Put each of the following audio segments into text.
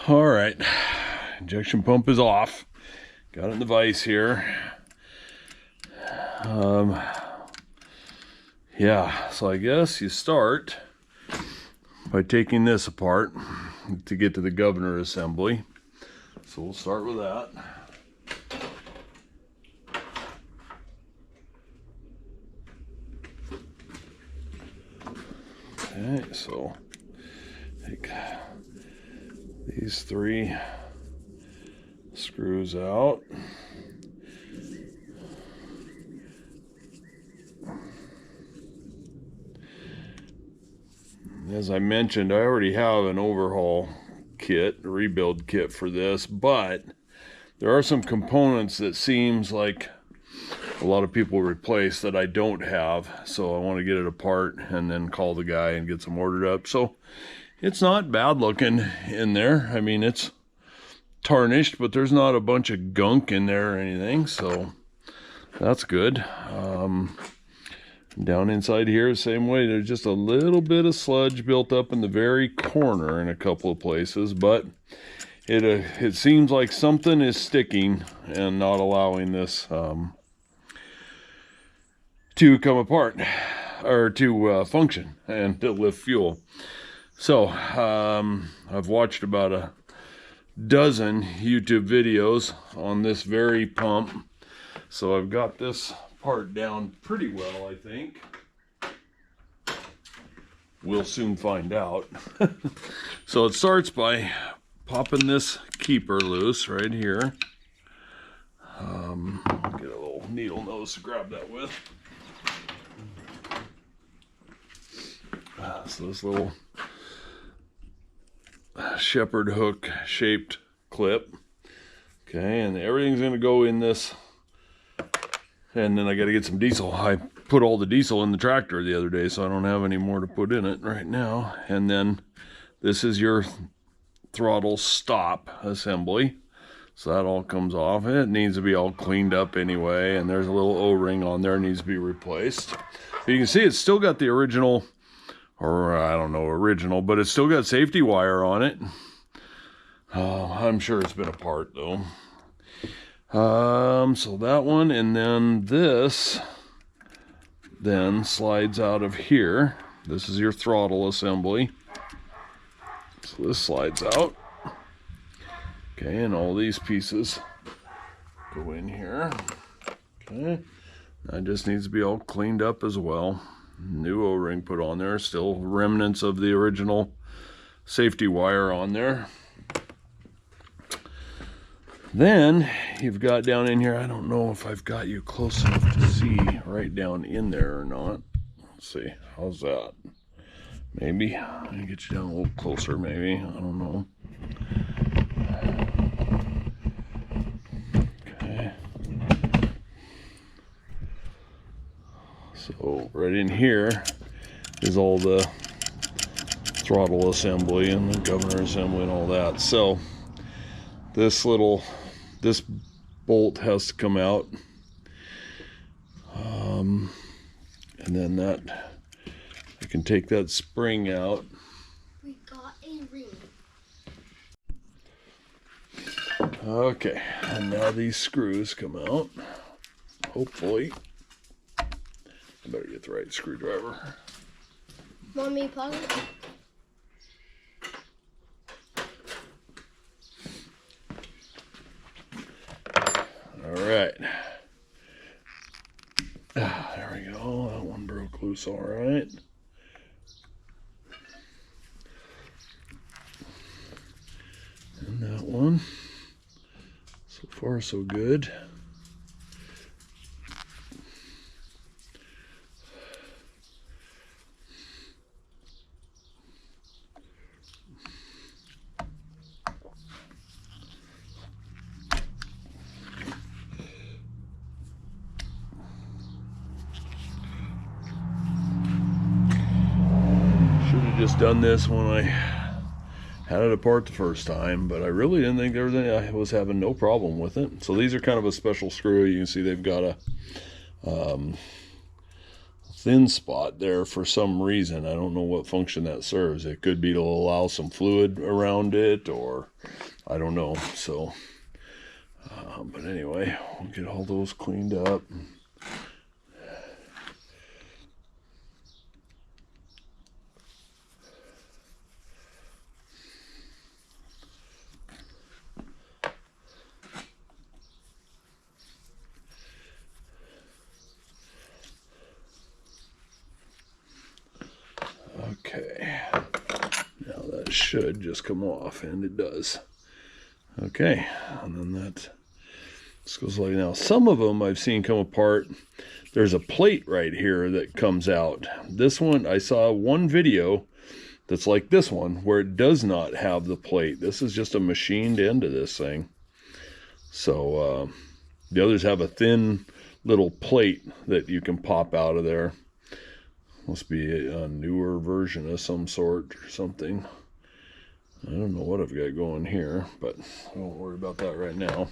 All right, injection pump is off. Got it in the vise here. Yeah, so I guess you start by taking this apart to get to the governor assembly. So we'll start with that. Okay, so take these 3 screws out. As I mentioned, I already have an overhaul kit, a rebuild kit for this, but there are some components that seems like a lot of people replace that I don't have, so I want to get it apart and then call the guy and get some ordered up. So it's not bad looking in there. I mean, it's tarnished, but there's not a bunch of gunk in there or anything, so that's good. Down inside here, same way, there's just a little bit of sludge built up in the very corner in a couple of places, but it seems like something is sticking and not allowing this to come apart or to function and to lift fuel. So I've watched about a dozen YouTube videos on this very pump, so I've got this part down pretty well, I think. We'll soon find out. So it starts by popping this keeper loose right here. Get a little needle nose to grab that with. So this little shepherd hook shaped clip. Okay, and everything's going to go in this. And then I got to get some diesel. I put all the diesel in the tractor the other day, so I don't have any more to put in it right now. And then this is your throttle stop assembly. So that all comes off. It needs to be all cleaned up anyway. And there's a little O-ring on there, needs to be replaced. But you can see it's still got the original, or I don't know, original, but it's still got safety wire on it. I'm sure it's been apart though. So that one, and then this then slides out of here. This is your throttle assembly. So this slides out. Okay, and all these pieces go in here. Okay, that just needs to be all cleaned up as well. New O-ring put on there, still remnants of the original safety wire on there. Then you've got down in here, I don't know if I've got you close enough to see right down in there or not. Let's see, how's that? Maybe, I can get you down a little closer maybe, I don't know. Okay. So right in here is all the throttle assembly and the governor assembly and all that. So this bolt has to come out, and then that I can take that spring out. We got a ring. Okay, and now these screws come out. Hopefully, I better get the right screwdriver. Want me to plug it? All right. There we go. That one broke loose all right. And that one. So far, so good. Just done this when I had it apart the first time, but I really didn't think everything, I was having no problem with it. So these are kind of a special screw. You can see they've got a let's thin spot there for some reason. I don't know what function that serves. It could be to allow some fluid around it, or I don't know. So, but anyway, we'll get all those cleaned up. Okay, now that should just come off, and it does. Okay, and then that this goes like now. Some of them I've seen come apart. There's a plate right here that comes out. This one, I saw one video that's like this one where it does not have the plate. This is just a machined end of this thing. So the others have a thin little plate that you can pop out of there. Must be a newer version of some sort or something. I don't know what I've got going here, but I won't worry about that right now.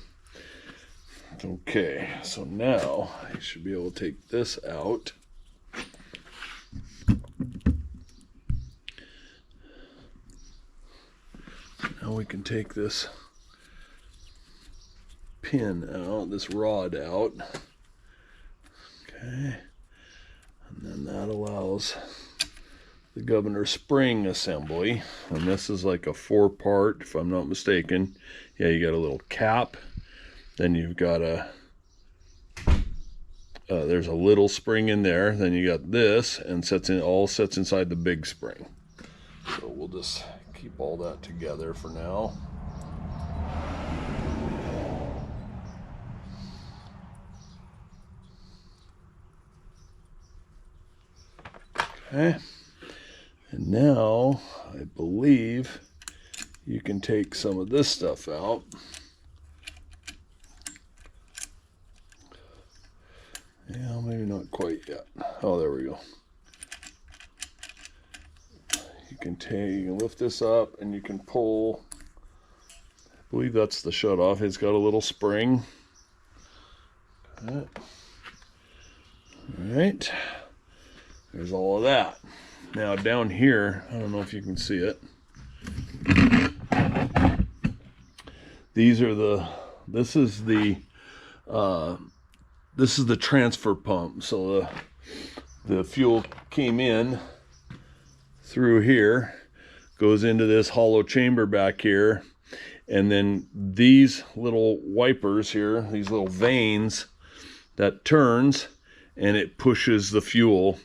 Okay, so now I should be able to take this out. Now we can take this pin out, this rod out. Okay. And then that allows the governor spring assembly. And this is like a 4-part, if I'm not mistaken. Yeah, you got a little cap. Then you've got there's a little spring in there. Then you got this, and all sets inside the big spring. So we'll just keep all that together for now. Okay, and now I believe you can take some of this stuff out. Yeah, maybe not quite yet. Oh, there we go. You can lift this up and you can pull. I believe that's the shut off. It's got a little spring. Okay. All right. There's all of that. Now down here, I don't know if you can see it. This is the transfer pump. So the fuel came in through here, goes into this hollow chamber back here, and then these little wipers here, these little vanes, that turns and it pushes the fuel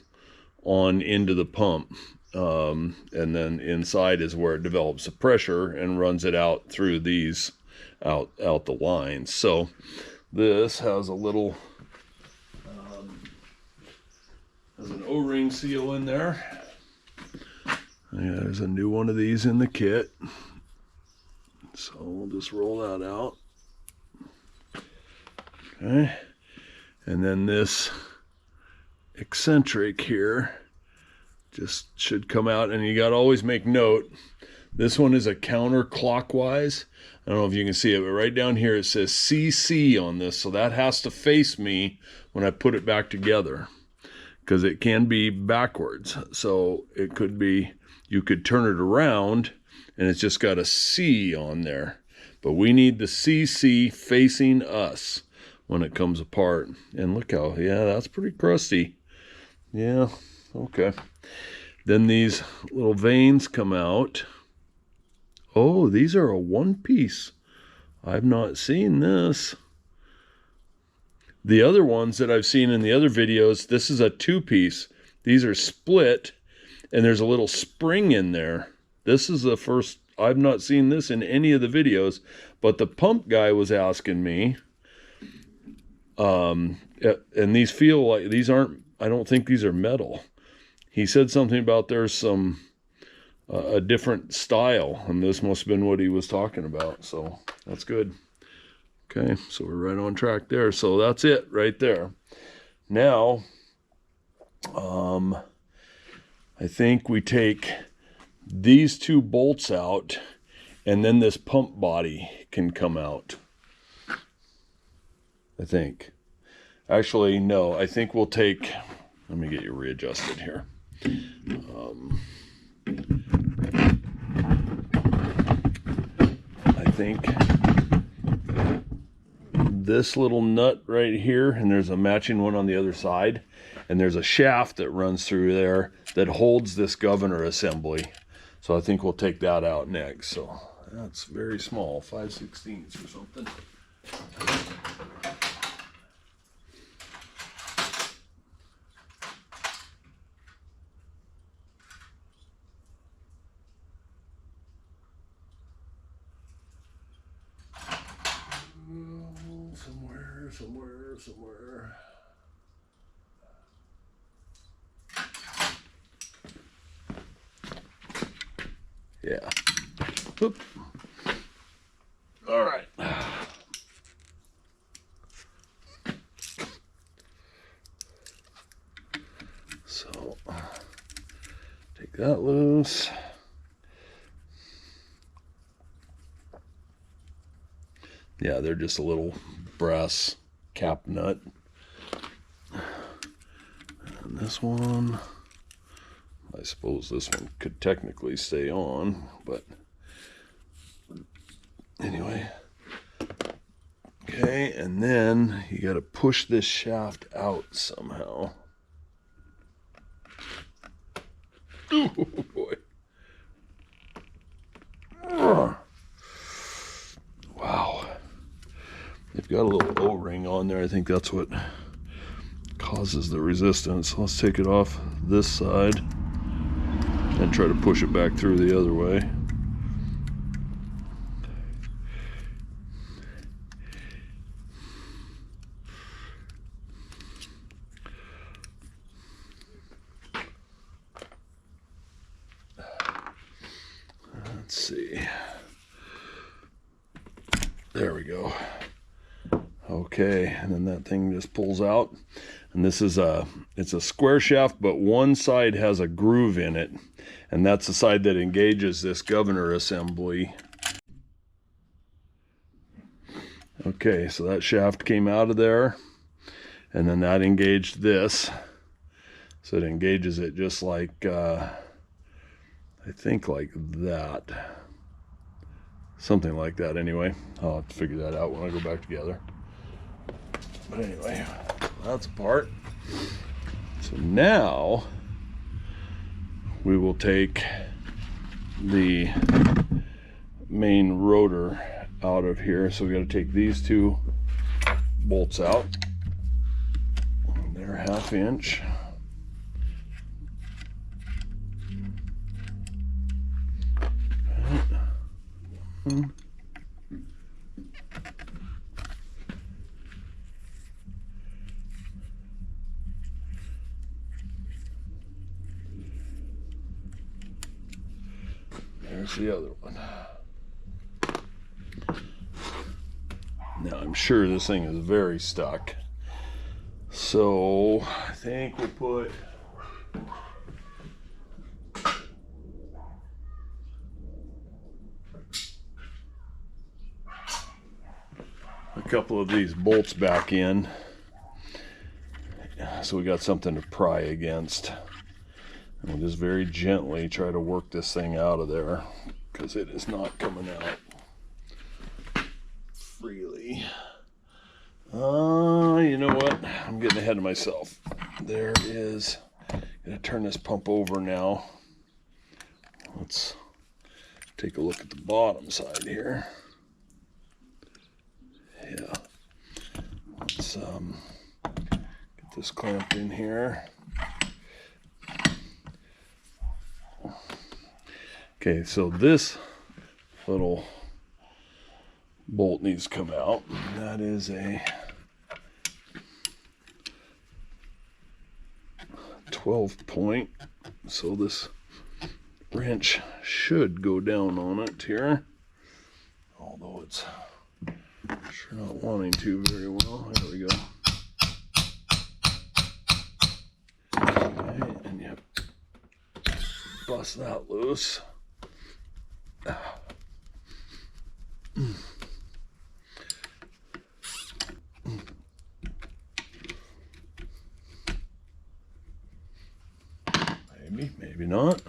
on into the pump, and then inside is where it develops the pressure and runs it out through these out the lines. So this has a little has an O-ring seal in there. Yeah, there's a new one of these in the kit, so we'll just roll that out. Okay, and then this eccentric here just should come out, and you got to always make note, this one is a counterclockwise. I don't know if you can see it, but right down here it says CC on this, so that has to face me when I put it back together, because it can be backwards. So it could be, you could turn it around and it's just got a C on there, but we need the CC facing us when it comes apart. And look how, yeah, that's pretty crusty. Yeah, okay. Then these little vanes come out. Oh, these are a one-piece. I've not seen this. The other ones that I've seen in the other videos, this is a 2-piece. These are split, and there's a little spring in there. This is the first, I've not seen this in any of the videos, but the pump guy was asking me, and these feel like, these aren't, I don't think these are metal. He said something about there's some a different style, and this must have been what he was talking about, so that's good. Okay, so we're right on track there. So that's it right there. Now, I think we take these 2 bolts out, and then this pump body can come out. I think. Actually, no, I think we'll take Let me get you readjusted here. I think this little nut right here, and there's a matching one on the other side, and there's a shaft that runs through there that holds this governor assembly. So I think we'll take that out next. So that's very small, 5/16 or something. Somewhere. Yeah. Oop. All right. So take that loose. Yeah, they're just a little brass cap nut. And this one, I suppose this one could technically stay on, but anyway. Okay, and then you got to push this shaft out somehow. Oh boy. Wow. They've got a little O-ring on there. I think that's what causes the resistance. Let's take it off this side and try to push it back through the other way. Let's see. There we go. Okay, and then that thing just pulls out. And this is it's a square shaft, but one side has a groove in it. And that's the side that engages this governor assembly. Okay, so that shaft came out of there. And then that engaged this. So it engages it just like, I think like that. Something like that anyway. I'll have to figure that out when I go back together. But anyway, that's a part. So now we will take the main rotor out of here. So we got to take these two bolts out. They're 1/2 inch. There's the other one. Now I'm sure this thing is very stuck. So I think we'll put a couple of these bolts back in. So we got something to pry against. And we'll just very gently try to work this thing out of there because it is not coming out freely. You know what? I'm getting ahead of myself. There is. Gonna turn this pump over now. Let's take a look at the bottom side here. Yeah. Let's get this clamped in here. Okay, so this little bolt needs to come out. That is a 12 point. So this wrench should go down on it here. Although it's sure not wanting to very well. There we go. Okay, and you bust that loose. not?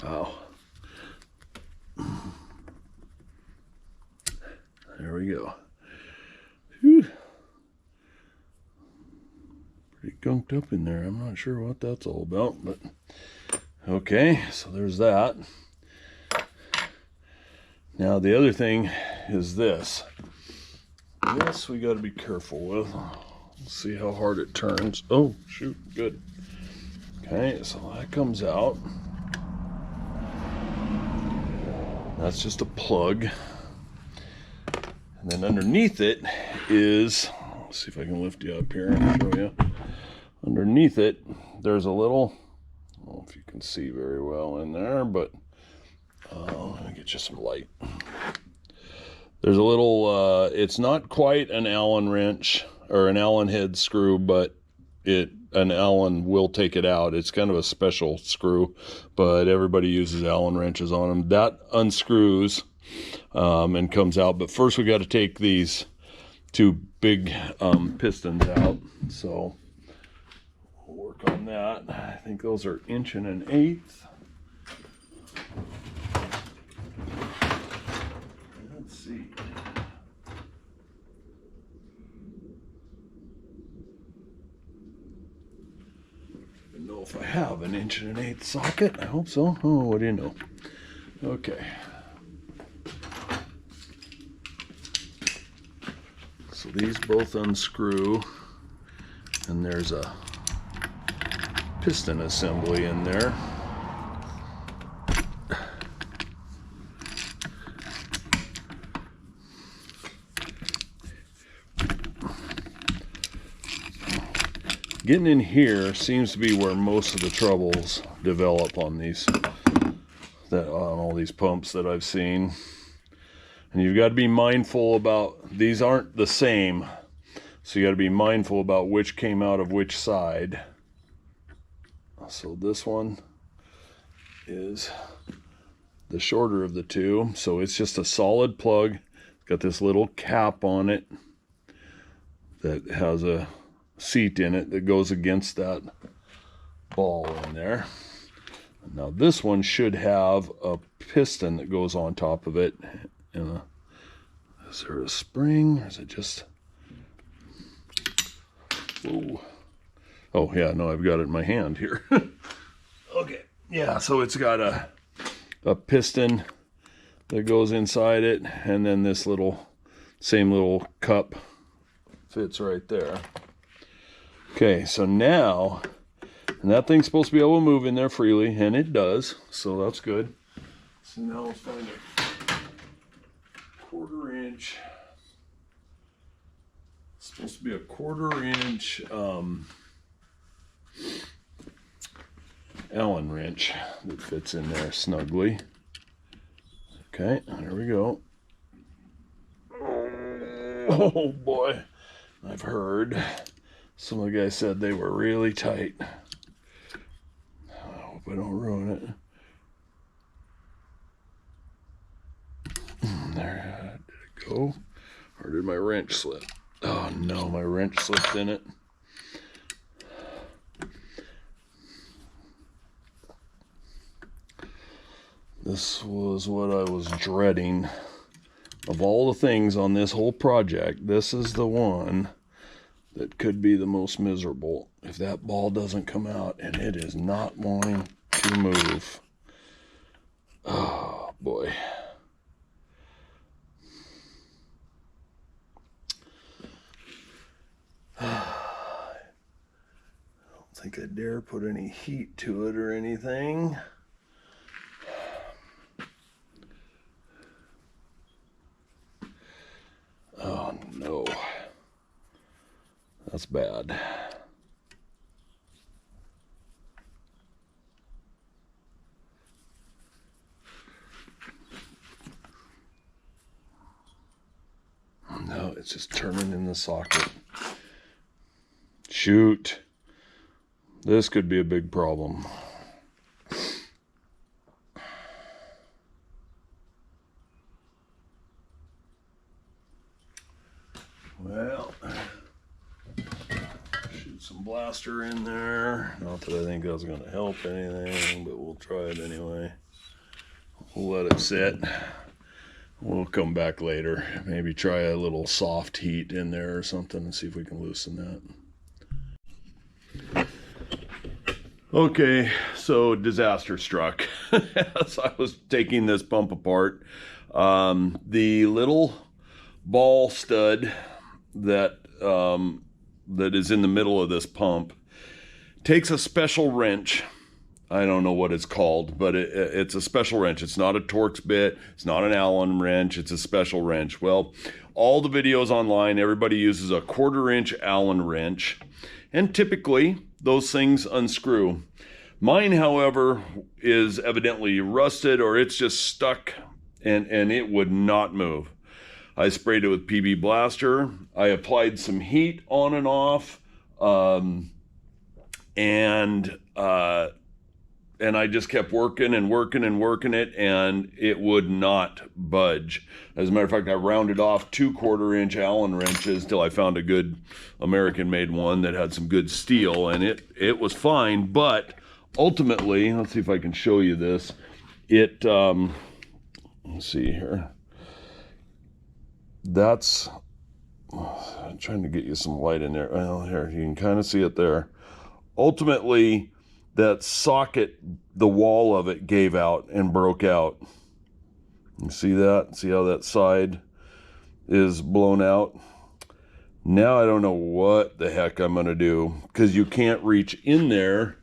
Wow. There we go. Whew. Pretty gunked up in there. I'm not sure what that's all about, but okay, so there's that. Now the other thing is this. This we got to be careful with. Let's see how hard it turns. Oh, shoot, good. Okay, so that comes out. That's just a plug. And then underneath it is, let's see if I can lift you up here and show you. Underneath it, there's a little, I don't know if you can see very well in there, but let me get you some light. There's a little, it's not quite an Allen wrench or an Allen head screw, but an Allen will take it out. It's kind of a special screw, but everybody uses Allen wrenches on them. That unscrews and comes out. But first we got to take these two big pistons out. So we'll work on that. I think those are 1 1/8 inches. Let's see. I don't know if I have an 1 1/8 inch socket. I hope so. Oh, what do you know? Okay. So these both unscrew, and there's a piston assembly in there. Getting in here seems to be where most of the troubles develop on these, on all these pumps that I've seen. And you've got to be mindful about, these aren't the same, so you got to be mindful about which came out of which side. So this one is the shorter of the two, so it's just a solid plug. It's got this little cap on it that has a seat in it that goes against that ball in there. Now this one should have a piston that goes on top of it. Is there a spring, or is it just... Ooh. Oh yeah, no, I've got it in my hand here. Okay, yeah, so it's got a piston that goes inside it, and then this same little cup fits right there. Okay, so now, and that thing's supposed to be able to move in there freely, and it does, so that's good. So now let's find a 1/4 inch. It's supposed to be a 1/4 inch Allen wrench that fits in there snugly. Okay, there we go. Oh boy, I've heard some of the guys said they were really tight. I hope I don't ruin it. There, did it go? Or did my wrench slip? Oh no, my wrench slipped in it. This was what I was dreading. Of all the things on this whole project, this is the one that could be the most miserable if that ball doesn't come out, and it is not wanting to move. Oh boy. I don't think I dare put any heat to it or anything. Oh no, that's bad. No, it's just turning in the socket. Shoot. This could be a big problem. Well, shoot some blaster in there. Not that I think that's going to help anything, but we'll try it anyway. We'll let it sit. We'll come back later. Maybe try a little soft heat in there or something and see if we can loosen that. Okay, so disaster struck. As I was taking this pump apart, the little ball stud that is in the middle of this pump takes a special wrench. I don't know what it's called, but it's a special wrench. It's not a Torx bit. It's not an Allen wrench. It's a special wrench. Well, all the videos online, everybody uses a 1/4 inch Allen wrench, and typically those things unscrew. Mine, however, is evidently rusted, or it's just stuck and it would not move. I sprayed it with PB Blaster. I applied some heat on and off, and I just kept working and working and working it, and it would not budge. As a matter of fact, I rounded off 2 1/4 inch Allen wrenches till I found a good American-made one that had some good steel, and it was fine. But ultimately, let's see if I can show you this. Let's see here. That's, I'm trying to get you some light in there. Well, here, you can kind of see it there. Ultimately, that socket, the wall of it gave out and broke out. You see that? See how that side is blown out? Now I don't know what the heck I'm going to do, because you can't reach in there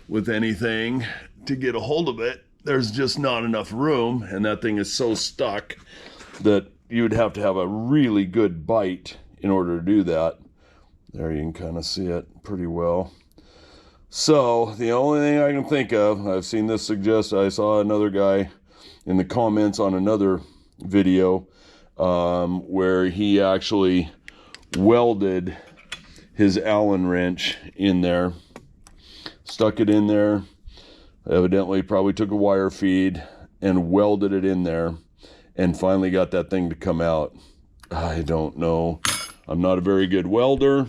with anything to get a hold of it. There's just not enough room, and that thing is so stuck that you would have to have a really good bite in order to do that. There, you can kind of see it pretty well. So the only thing I can think of, I've seen this suggest, I saw another guy in the comments on another video where he actually welded his Allen wrench in there, stuck it in there, evidently probably took a wire feed and welded it in there, and finally got that thing to come out. I don't know. I'm not a very good welder.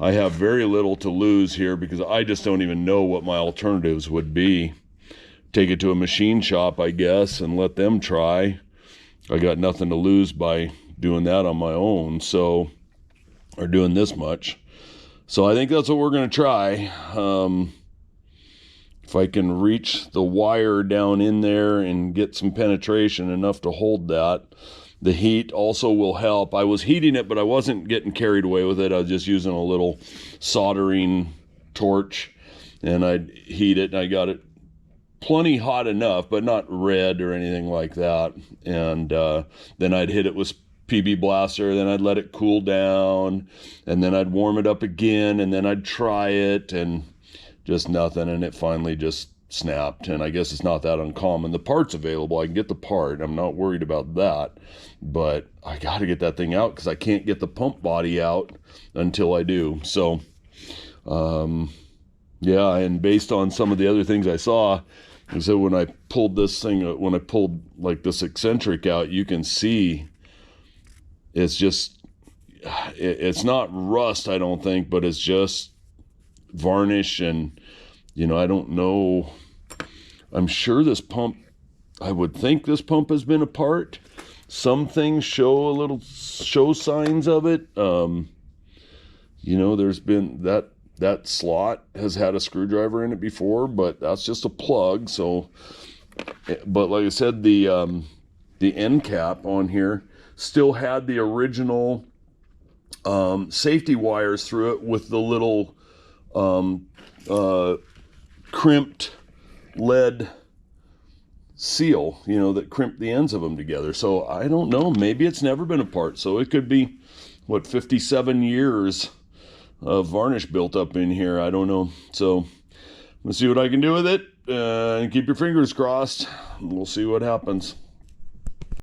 I have very little to lose here because I just don't even know what my alternatives would be. Take it to a machine shop, I guess, and let them try. I got nothing to lose by doing that on my own, so, or doing this much. So I think that's what we're going to try. If I can reach the wire down in there and get some penetration enough to hold that. The heat also will help. I was heating it, but I wasn't getting carried away with it. I was just using a little soldering torch, and I'd heat it, and I got it plenty hot enough, but not red or anything like that. And then I'd hit it with PB Blaster, then I'd let it cool down, and then I'd warm it up again, and then I'd try it, and just nothing, and it finally just snapped. And I guess it's not that uncommon. The part's available. I can get the part. I'm not worried about that, but I got to get that thing out because I can't get the pump body out until I do. So, yeah, and based on some of the other things I saw, so when I pulled this thing, when I pulled like this eccentric out, you can see it's just, it's not rust, I don't think, but it's just varnish. And you know, I don't know, I'm sure this pump, I would think this pump has been apart. Some things show signs of it. You know, there's been that slot has had a screwdriver in it before, but that's just a plug. So, but like I said, the end cap on here still had the original safety wires through it with the little crimped lead seal, you know, that crimped the ends of them together. So I don't know, maybe it's never been apart. So it could be, what, 57 years of varnish built up in here. I don't know. So let's see what I can do with it, and keep your fingers crossed. We'll see what happens.